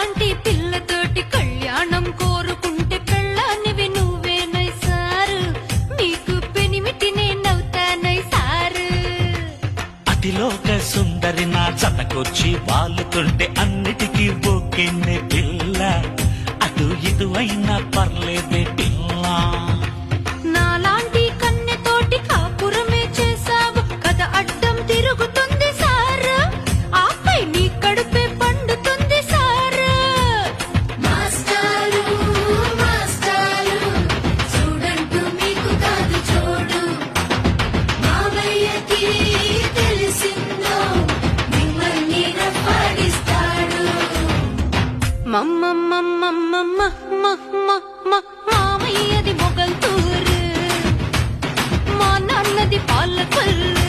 నాలాంటి పిల్లతోటి కళ్యాణం కోరుకుంటే పెళ్ళానివి నువ్వేనై సారు, నీకు పెనిమిటి నేనవుతానై సారు. అతిలోక సుందరి నా జతకొచ్చి వాలుతుంటే అన్నిటికీ బొక్కెన్నే పిల్ల, అటు ఇటు అయినా పర్లేదే పిల్ల. నాలాంటి కన్నెతోటి కాపురమే చేసావు కథ అడ్డం తిరుగుతుంది సారు, ఆపై నీ కడుపే పండుతుంది సారు. మాస్టారు మాస్టారు చూడంటూ మీకు కాదు చూడు, మావయ్యకి తెలిసిందో మిమ్మల్ని రప్పాడిస్తాడు. మామయ్యది మొగల్తూరు, మా నాన్నది పాలకొల్లు.